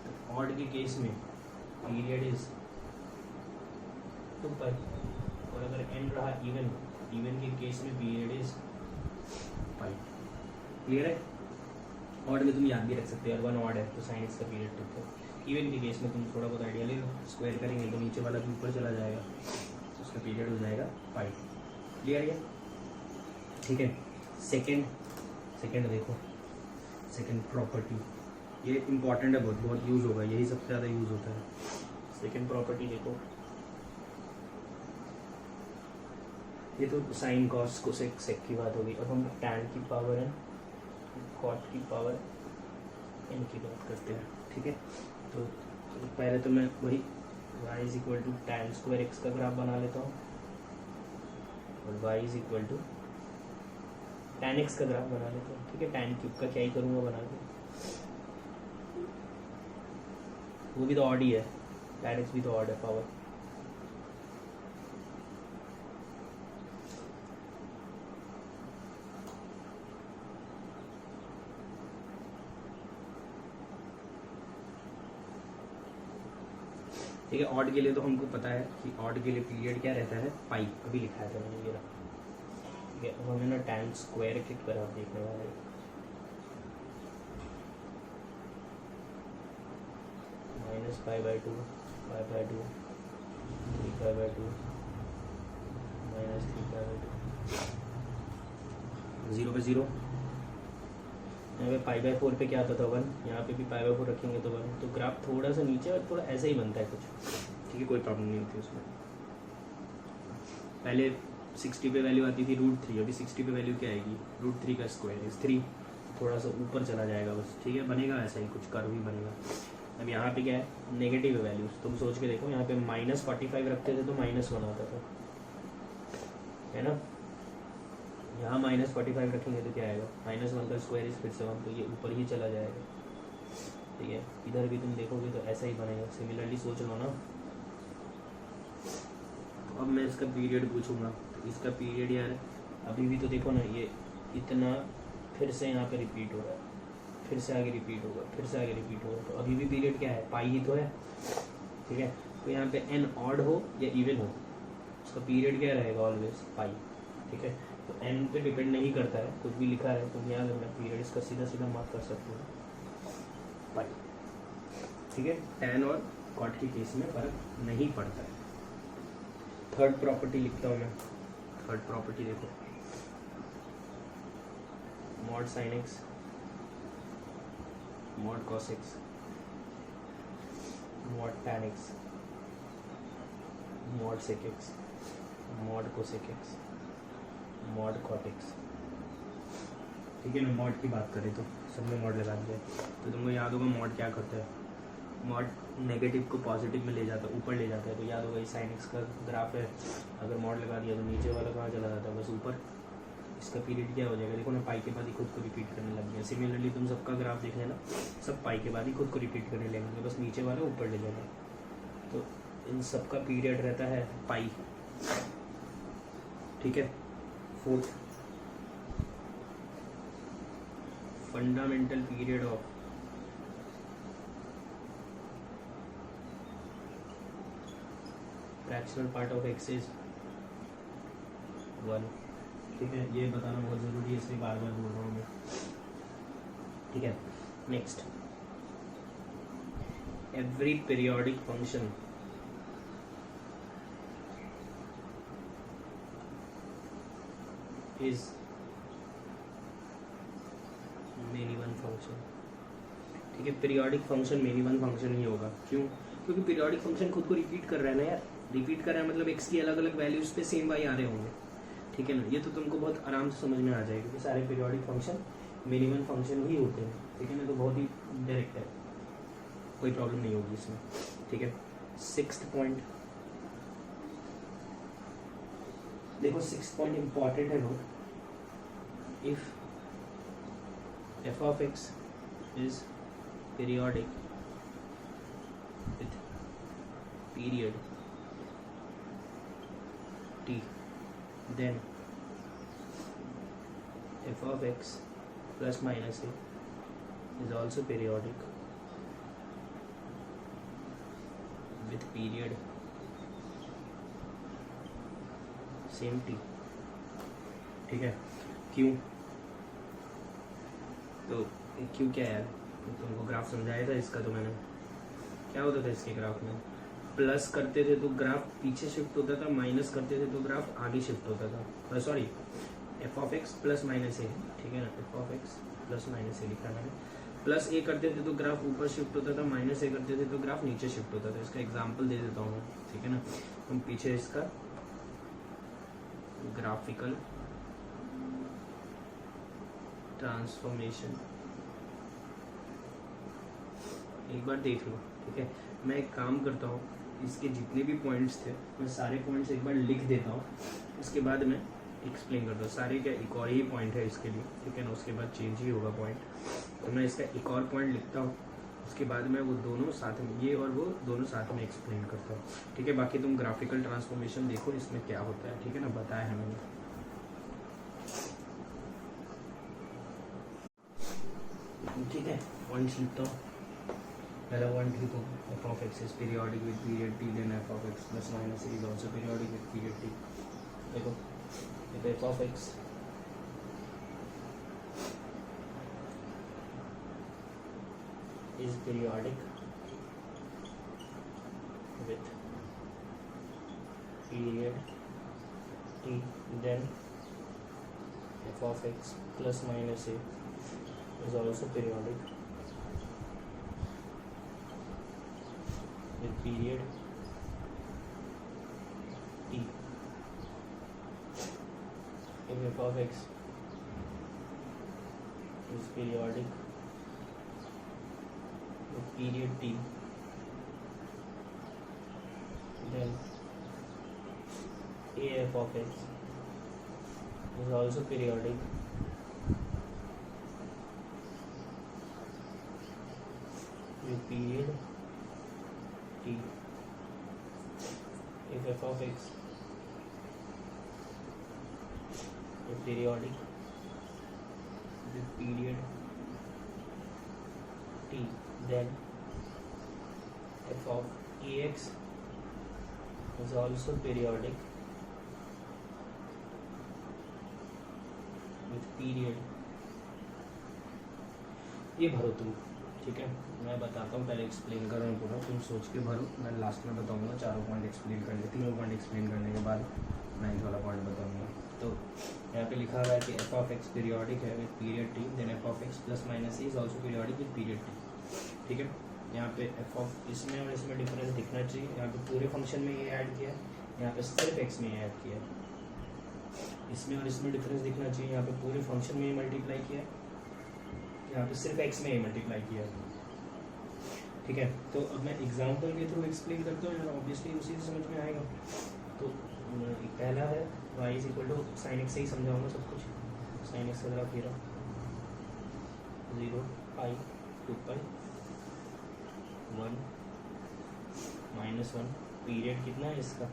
तो ऑड के केस में पीरियड इज 2π, और अगर n रहा इवन, इवन के केस में पीरियड इज π। क्लियर है? ऑड में तुम याद भी रख सकते हो, यार 1 ऑड है तो साइन इसका पीरियड 2 है। इवन के केस में तुम थोड़ा बहुत आइडिया ले लो, स्क्वायर करेंगे तो नीचे वाला भी ऊपर चला जाएगा, तो उसका पीरियड हो जाएगा π। क्लियर है? ठीक है। सेकंड देखो, सेकंड प्रॉपर्टी, ये इंपॉर्टेंट है, बहुत बहुत यूज होगा, यही सबसे ज़्यादा यूज होता है। सेकंड प्रॉपर्टी देखो, ये तो साइन कॉस कोसेक सेक की बात होगी। अब हम टैन की पावर n, कॉट की पावर n की बात करते हैं, ठीक है। तो पहले तो मैं वही y is equal to tan square x का ग्राफ बना लेता हूँ, और y is equal to tan x का ग्राफ बना लेता हूँ, ठीक है। टैन क्यूब का क्या ही करूँगा बना के, वो भी तो ऑड ही है, टैन x भी तो ऑड है पावर। ठीक है। ऑड के लिए तो हमको पता है कि ऑड के लिए पीरियड क्या रहता है, पाई, अभी लिखा था मैंने ये रहा, ठीक है। अब हमें ना टैन स्क्वायर की तरफ देखने वाले हैं। -π/2, π/2, 3π/2, -3π/2, 0 पे 0, यहाँ पे π/4 पे क्या आता था 1, यहाँ पे भी π/4 रखेंगे तो 1। तो ग्राफ थोड़ा सा नीचे और थोड़ा ऐसे ही बनता है कुछ, ठीक है, कोई प्रॉब्लम नहीं होती उसमें। पहले 60 पे वैल्यू आती थी √3, अभी 60 पे वैल्यू क्या आएगी, √3 का स्क्वायर इज 3, थोड़ा सा ऊपर चला जाएगा बस, ठीक है। बनेगा ऐसा ही कुछ, कर्व ही बनेगा। अब यहाँ पे क्या है, नेगेटिव वैल्यूज, तुम सोच के देखो, यहाँ पे -45 रखते थे तो -1 आता था, है ना। यहाँ -45 रखेंगे तो क्या आएगा, -1 का स्क्वायर इज फिर से 1, तो ये ऊपर ही चला जाएगा, ठीक है। इधर भी तुम देखोगे तो ऐसा ही बनेगा। सिमिलरली सोच लो ना। तो अब मैं इसका पीरियड पूछूंगा, तो इसका पीरियड यार अभी भी तो देखो ना, ये इतना फिर से यहाँ पे रिपीट हो रहा है, फिर से आगे रिपीट होगा, फिर से आगे रिपीट होगा, तो अभी भी पीरियड क्या है, पाई ही तो है, ठीक है। तो यहाँ पे n ऑड हो या इवन हो, उसका पीरियड क्या रहेगा, ऑलवेज पाई, ठीक है। तो n पे डिपेंड नहीं करता है, कुछ भी लिखा है तुम याद रखना, पीरियड इसका सीधा सीधा मार्क कर सकते हो, पाई, ठीक है। टैन और कॉट के केस में फर्क नहीं पड़ता है। थर्ड प्रॉपर्टी लिखता हूँ मैं। थर्ड प्रॉपर्टी देखो, mod sine x, mod cos x, mod tan x, mod sec x, mod cosec x, mod cot x, ठीक है ना। मॉड की बात करें तो सब में मॉड लगा दिया। तो तुमको याद होगा मॉड क्या करता है, मॉड नेगेटिव को पॉजिटिव में ले जाता है, ऊपर ले जाता है। तो याद होगा ये साइन एक्स का ग्राफ है, अगर मॉड लगा दिया तो नीचे वाला कहाँ चला जाता है, बस ऊपर। इसका पीरियड क्या हो जाएगा, देखो ना पाई के बाद ही खुद को रिपीट करने लग गया। सिमिलरली तुम सबका ग्राफ देख लेना, सब पाई के बाद ही खुद को रिपीट करने लगेंगे, बस नीचे वाला ऊपर ले जाएगा। तो इन सबका पीरियड रहता है पाई, ठीक है। Fourth, fundamental period of fractional part of x is 1, ठीक है। ये बताना बहुत ज़रूरी है, इसलिए बार बार बोल रहा हूँ मैं, ठीक है। Next, every periodic function is many one function, ठीक है। Periodic function many one function ही होगा, क्यों? क्योंकि पीरियोडिक फंक्शन खुद को रिपीट कर रहा है ना यार, रिपीट कर रहा है मतलब एक्स की अलग अलग वैल्यूज पे सेम वाई आ रहे होंगे, ठीक है ना। ये तो तुमको बहुत आराम से समझ में आ जाएगा कि सारे पीरियोडिक फंक्शन मिनिमम फंक्शन ही होते हैं, ठीक है ना। तो बहुत ही डायरेक्ट है, कोई प्रॉब्लम नहीं होगी इसमें, ठीक है। सिक्स्थ पॉइंट देखो, सिक्स्थ पॉइंट इंपॉर्टेंट है लोग। If F of x is periodic with period t, then f of x plus minus a is also periodic with period same t, ठीक है। क्यों? तो क्यों क्या है, तुमको ग्राफ समझाया था इसका, तो मैंने क्या होता था इसके ग्राफ में, प्लस करते थे तो ग्राफ पीछे शिफ्ट होता था, माइनस करते थे तो ग्राफ आगे शिफ्ट होता था। Sorry, f of x plus minus a, ठीक है ना, f of x plus minus a लिखा मैंने। प्लस ए करते थे तो ग्राफ ऊपर शिफ्ट होता था, माइनस ए करते थे तो ग्राफ नीचे शिफ्ट होता था। इसका एग्जांपल दे देता हूँ, ठीक है ना। हम पीछे इसका ग्राफिकल ट्रांसफॉर्मेशन एक बार देख लो, ठीक है। मैं एक काम करता हूँ, इसके जितने भी पॉइंट्स थे मैं सारे पॉइंट्स एक बार लिख देता हूँ, उसके बाद मैं एक्सप्लेन करता हूँ। सारे क्या एक और ही पॉइंट है इसके लिए, ठीक है ना, उसके बाद चेंज ही होगा पॉइंट। तो मैं इसका एक और पॉइंट लिखता हूँ, उसके बाद मैं वो दोनों साथ में, ये और वो दोनों साथ में एक्सप्लेन करता हूँ, ठीक है। बाकी तुम ग्राफिकल ट्रांसफॉर्मेशन देखो इसमें क्या होता है, ठीक है ना, बताया है मैंने, ठीक है। पॉइंट्स लिखता हूँ। पहला पॉइंट लिखो, f of x is periodic with period t, then f of x plus minus is also periodic with period t. देखो, f of x is periodic with period t, then f of x plus minus a is also periodic with period t. If f of x is periodic with period t, then a f of x is also periodic with period t. If f of x is periodic with period t, then f of ax is also periodic with period। ये भरो तुम, ठीक है। मैं बताता हूँ, पहले explain कर रहा हूँ पूरा, तुम सोच के भरो। मैं लास्ट में बताऊँगा, चारों पॉइंट एक्सप्लेन करने, तीनों पॉइंट एक्सप्लेन करने के बाद नाइन्थ वाला पॉइंट बताऊँगा। तो यहाँ पे लिखा हुआ है कि एफ ऑफ एक्स पीरियोडिक है with period t, then f of x plus minus is also periodic with period t, ठीक है। यहाँ पे एफ ऑफ इसमें और इसमें डिफरेंस दिखना चाहिए। यहाँ पे पूरे फंक्शन में ये ऐड किया है, यहाँ पे सिर्फ एक्स में ऐड किया है। इसमें और इसमें डिफरेंस दिखना चाहिए, यहाँ पे पूरे फंक्शन में ये मल्टीप्लाई किया है, यहाँ पे सिर्फ x में मल्टीप्लाई किया है, ठीक है। तो अब मैं एग्जाम्पल के थ्रू एक्सप्लेन करता हूँ यार, ऑब्वियसली उसी से समझ में आएगा। तो पहला है y is equal to sine x से ही समझाऊंगा सब कुछ। साइन एक्स का ग्राफ ये रहा 0 पाई 2 पाई 1 -1, पीरियड कितना है इसका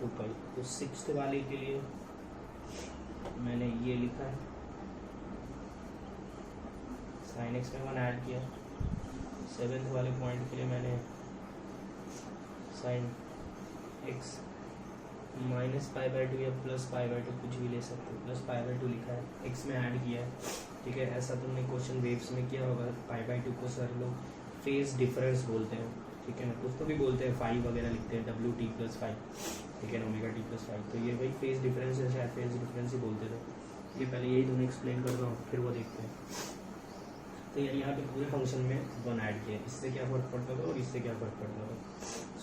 2 पाई। तो 6th वाले के लिए मैंने ये लिखा है साइन एक्स में 1 ऐड किया। 7th वाले पॉइंट के लिए मैंने साइन एक्स -π/2 या +π/2 कुछ भी ले सकते हो, +π/2 लिखा है, x में ऐड किया है, ठीक है। ऐसा तुमने क्वेश्चन वेव्स में किया होगा। π/2 को सर लोग फेज डिफरेंस बोलते हैं, ठीक है ना। कुछ तो भी बोलते हैं फाई वगैरह लिखते हैं WT+5, ठीक है ना, ωt+5। तो ये भाई फेज डिफरेंस है, शायद फेज डिफरेंस ही बोलते थे। ये पहले यही तुम्हें एक्सप्लेन कर रहा हूँ, फिर वो देखते हैं। तो यहाँ पे पूरे फंक्शन में 1 ऐड किया, इससे क्या फ़र्क पड़ता था और इससे क्या फ़र्क पड़ता था,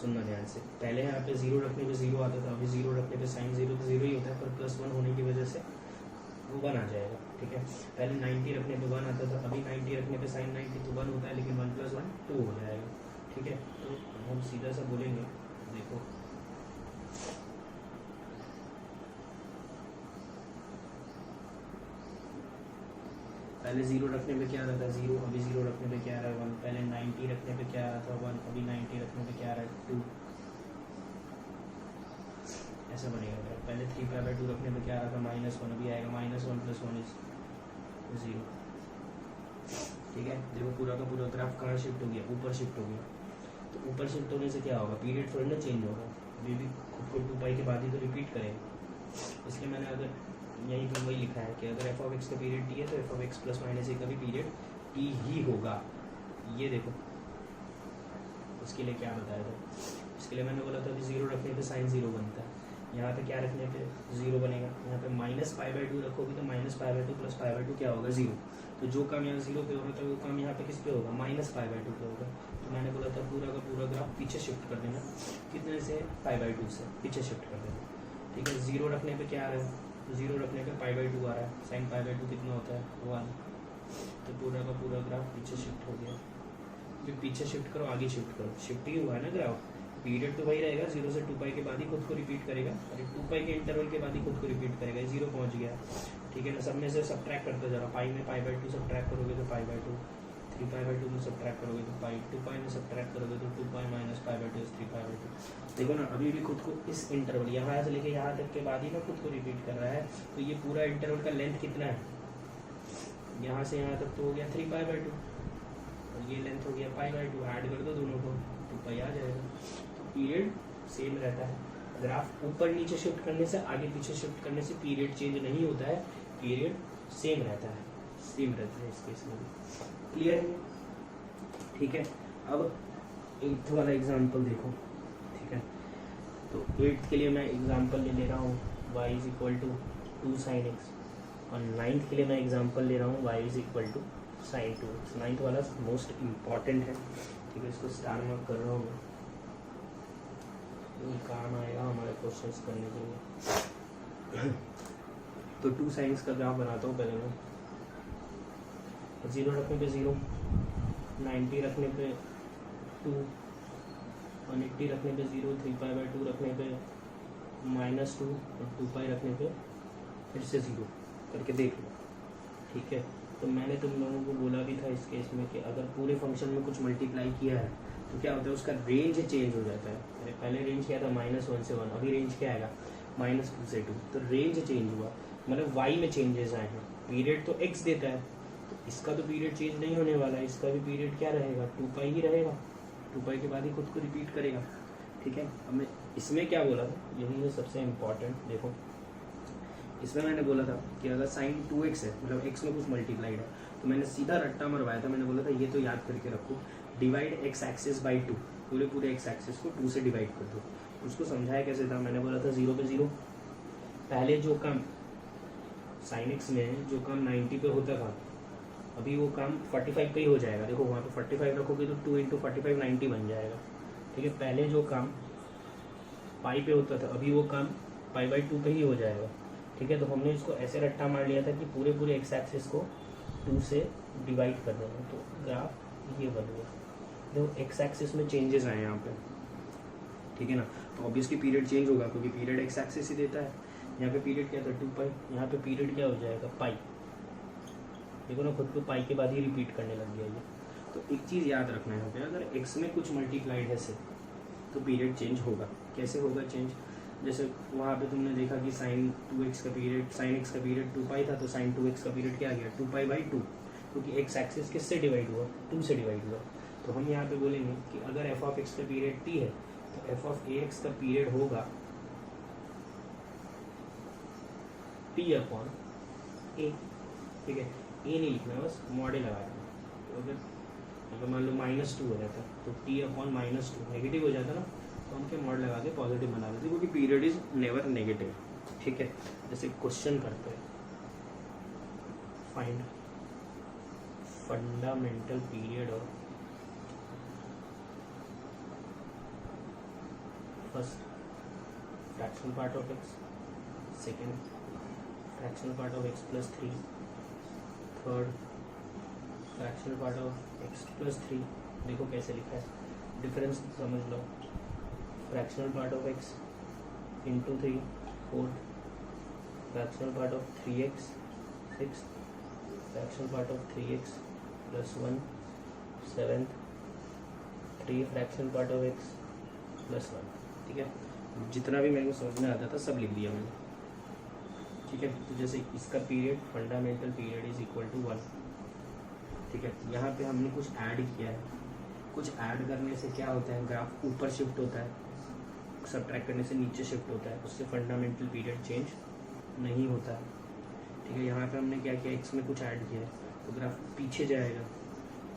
सुनना ध्यान से। पहले यहाँ पे 0 रखने पे 0 आता था, अभी 0 रखने पे साइन 0 तो 0 ही होता है, पर +1 होने की वजह से वो 1 आ जाएगा, ठीक है। पहले 90 रखने पे 1 आता था, अभी 90 रखने पे साइन 90 तो 1 होता है, लेकिन 1 + 1 2 हो जाएगा, ठीक है। तो हम सीधा सा बोलेंगे, देखो पहले 0 रखने पे क्या आ रहा था 0, अभी 0 रखने पे क्या आ रहा है 1, पहले 90 रखने पे क्या आ रहा था 1, अभी 90 रखने पे क्या आ रहा है 2, ऐसा बनेगा। पहले 3π/2 रखने पे क्या आ रहा था -1, अभी आएगा -1 + 1 = 0, ठीक है। देखो पूरा का पूरा ग्राफ कहाँ शिफ्ट हो गया, ऊपर शिफ्ट हो गया। तो ऊपर शिफ्ट होने से क्या होगा, पीरियड थोड़ी ना चेंज होगा, अभी भी खुद को 2π के बाद ही तो रिपीट करेगा। इसलिए मैंने अगर यहीं पर वही लिखा है कि अगर f(x) का पीरियड t है तो f(x + -a) का भी पीरियड t ही होगा। ये देखो उसके लिए क्या बताया था, इसके लिए मैंने बोला था कि 0 रखने पे साइन 0 बनता है, यहाँ पे क्या रखने पे 0 बनेगा, यहाँ पे -π/2 रखोगे तो -π/2 + π/2 क्या होगा 0। तो जो काम यहाँ 0 पे हो रहा था वो काम यहाँ पे किस पे होगा, -π/2 पे होगा। तो मैंने बोला था पूरा का पूरा ग्राफ पीछे शिफ्ट कर देना, कितने से π/2 से पीछे शिफ्ट कर देना, ठीक है। 0 रखने पे क्या आ रहा है, 0 रखने पे π/2 आ रहा है, साइन π/2 कितना होता है 1। तो पूरा का पूरा ग्राफ पीछे शिफ्ट हो गया। फिर पीछे शिफ्ट करो, आगे शिफ्ट करो, शिफ्ट ही हुआ है ना ग्राफ। पीरियड तो वही रहेगा, 0 से 2π के बाद ही खुद को रिपीट करेगा, और 2π के इंटरवल के बाद ही खुद को रिपीट करेगा। 0 पहुंच गया, ठीक है ना। सब में से सब्ट्रैक्ट करते जरा, पाई में π/2 सब्ट्रैक्ट करोगे तो π/2, 3π/2 में सब्ट्रैक्ट करोगे तो पाई, 2π में सब्ट्रैक्ट करोगे तो 2π - π/2 = 3π/2। देखो ना अभी भी खुद को इस इंटरवल यहाँ से लेके यहाँ तक के बाद ही ना खुद को रिपीट कर रहा है। तो ये पूरा इंटरवल का लेंथ कितना है, यहाँ से यहाँ तक तो हो गया 3π/2, और ये लेंथ हो गया π/2। ऐड कर दो दोनों को, 2π आ जाएगा। तो पीरियड सेम रहता है। ग्राफ ऊपर नीचे शिफ्ट करने से, आगे पीछे शिफ्ट करने से पीरियड चेंज नहीं होता है, पीरियड सेम रहता है, सेम रहता है इस केस में भी। क्लियर है, ठीक है। अब 8th वाला एग्जांपल देखो, ठीक है। तो 8th के लिए मैं एग्जांपल ले रहा हूँ y = 2 sin x, और 9th के लिए मैं एग्जांपल ले रहा हूँ y = sin 2x। 9th वाला मोस्ट इम्पॉर्टेंट है, ठीक है। इसको स्टार मार्क कर रहा हूँ मैं, ये काम आएगा हमारे क्वेश्चंस करने के लिए। तो 2 sin x का ग्राफ बनाता हूँ पहले मैं। 0 रखने पे 0, 90 रखने पे 2, 180 रखने पे 0, 3π/2 रखने पे -2, और 2π रखने पे फिर से 0 करके देख लो, ठीक है। तो मैंने तुम लोगों को बोला भी था इस केस में कि अगर पूरे फंक्शन में कुछ मल्टीप्लाई किया है तो क्या होता है, उसका रेंज चेंज हो जाता है। पहले रेंज क्या था -1 से 1, अभी रेंज क्या आएगा -2 से 2। तो रेंज चेंज हुआ, मतलब y में चेंजेस आए हैं। पीरियड तो x देता है, तो इसका तो पीरियड चेंज नहीं होने वाला है, इसका भी पीरियड क्या रहेगा 2π ही रहेगा, 2π के बाद ही खुद को रिपीट करेगा, ठीक है। अब मैं इसमें क्या बोला था, यही है सबसे इम्पॉर्टेंट। देखो इसमें मैंने बोला था कि अगर साइन 2x है, मतलब x में कुछ मल्टीप्लाइड है, तो मैंने सीधा रट्टा मरवाया था। मैंने बोला था ये तो याद करके रखो, डिवाइड x एक्सिस बाई 2, पूरे x एक्सिस को 2 से डिवाइड कर दो। उसको समझाया कैसे था, मैंने बोला था 0 पे 0, पहले जो काम साइन x में जो काम 90 पे होता था, अभी वो काम 45 पे ही हो जाएगा। देखो वहाँ पे 45 रखोगे तो 2 × 45 90 बन जाएगा, ठीक है। पहले जो काम पाई पे होता था, अभी वो काम π/2 पे ही हो जाएगा, ठीक है। तो हमने इसको ऐसे रट्टा मार लिया था कि पूरे x एक्सिस को 2 से डिवाइड कर देना, तो ग्राफ ये बन गया। देखो एक्स एक्सिस में चेंजेस आए यहाँ पे, ठीक है ना, तो ऑब्वियसली पीरियड चेंज होगा क्योंकि पीरियड एक्स एक्सिस ही देता है। यहाँ पे पीरियड क्या था 2 पाई, यहाँ पे पीरियड क्या हो जाएगा पाई। देखो ना खुद को पाई के बाद ही रिपीट करने लग गया ये। तो एक चीज़ याद रखना है यहाँ पे, अगर एक्स में कुछ मल्टीप्लाइड है से तो पीरियड चेंज होगा। कैसे होगा चेंज, जैसे वहाँ पे तुमने देखा कि साइन 2x का पीरियड, साइन x का पीरियड 2 पाई था, तो साइन 2x का पीरियड क्या आ गया 2 पाई बाई 2, क्योंकि एक्स एक्सिस किससे डिवाइड हुआ 2 से डिवाइड हुआ। तो हम यहाँ पे बोलेंगे कि अगर एफ ऑफ एक्स का पीरियड t है तो एफ ऑफ ए एक्स का पीरियड होगा t अपॉन ए, ठीक है, ए नहीं लिखना बस मॉडल लगा देना। तो अगर मान लो -2 हो जाता तो t अपॉन -2 नेगेटिव हो जाता ना, तो हम क्या मॉड लगा के पॉजिटिव बना देते क्योंकि पीरियड इज नेवर नेगेटिव, ठीक है। जैसे क्वेश्चन करते हैं, find fundamental period of first fractional part of x, second fractional part of x plus 3, third fractional part of x plus 3। देखो कैसे लिखा है, डिफरेंस समझ लो, fractional part of x into 3, fourth fractional part of 3x 6, fractional part of 3x plus 1 7th, 3 fractional part of x plus 1, ठीक है। जितना भी मेरे को समझ में आता था सब लिख दिया मैंने, ठीक है। तो जैसे इसका period fundamental period is equal to 1, ठीक है। यहाँ पे हमने कुछ ऐड किया है, कुछ ऐड करने से क्या होता है ग्राफ ऊपर शिफ्ट होता है, सबट्रैक्ट करने से नीचे शिफ्ट होता है, उससे फंडामेंटल पीरियड चेंज नहीं होता है, ठीक है। यहाँ पे हमने क्या किया, एक्स में कुछ ऐड किया है तो ग्राफ पीछे जाएगा,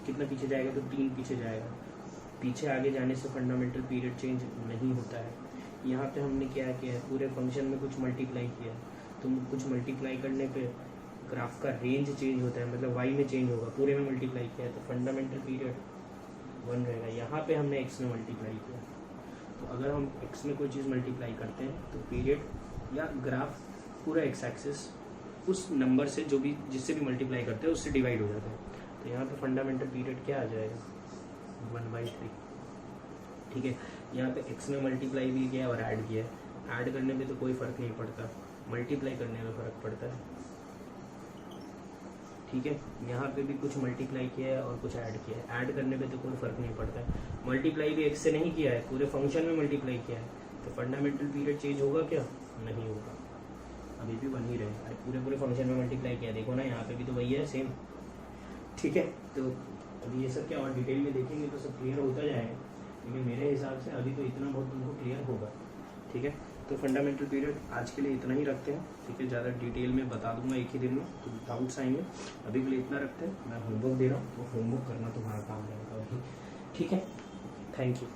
कितना पीछे जाएगा तो 3 पीछे जाएगा, पीछे आगे जाने से फंडामेंटल पीरियड चेंज नहीं होता है। यहाँ पे हमने क्या किया है, पूरे फंक्शन में कुछ मल्टीप्लाई किया है, तो कुछ मल्टीप्लाई करने पे ग्राफ का रेंज चेंज होता है, मतलब वाई में चेंज होगा, पूरे में मल्टीप्लाई किया है तो फंडामेंटल पीरियड 1 रहेगा। यहाँ पे हमने एक्स में मल्टीप्लाई किया, तो अगर हम एक्स में कोई चीज़ मल्टीप्लाई करते हैं तो पीरियड या ग्राफ पूरा एक्स एक्सिस उस नंबर से जो भी जिससे भी मल्टीप्लाई करते हैं उससे डिवाइड हो जाता है। तो यहाँ पे फंडामेंटल पीरियड क्या आ जाएगा 1/3, ठीक है। यहाँ पे एक्स में मल्टीप्लाई भी किया और ऐड किया है, ऐड करने में तो कोई फ़र्क नहीं पड़ता, मल्टीप्लाई करने में फ़र्क पड़ता है, ठीक है। यहाँ पे भी कुछ मल्टीप्लाई किया है और कुछ ऐड किया है, ऐड करने पे तो कोई फ़र्क नहीं पड़ता है। मल्टीप्लाई भी एक्स से नहीं किया है, पूरे फंक्शन में मल्टीप्लाई किया है, तो फंडामेंटल पीरियड चेंज होगा क्या, नहीं होगा, अभी भी 1 ही रहेगा। पूरे फंक्शन में मल्टीप्लाई किया, देखो ना यहाँ पे भी तो वही है सेम, ठीक है। तो अभी ये सब क्या और डिटेल में देखेंगे तो सब क्लियर होता जाएगा, लेकिन मेरे हिसाब से अभी तो इतना बहुत तुमको क्लियर होगा, ठीक है। तो फंडामेंटल पीरियड आज के लिए इतना ही रखते हैं, ठीक है। ज़्यादा डिटेल में बता दूंगा एक ही दिन में, तो डाउट्स आएंगे, अभी के लिए इतना रखते हैं। मैं होमवर्क दे रहा हूँ, वो होमवर्क करना तुम्हारा काम रहेगा अभी, ठीक है। Thank you.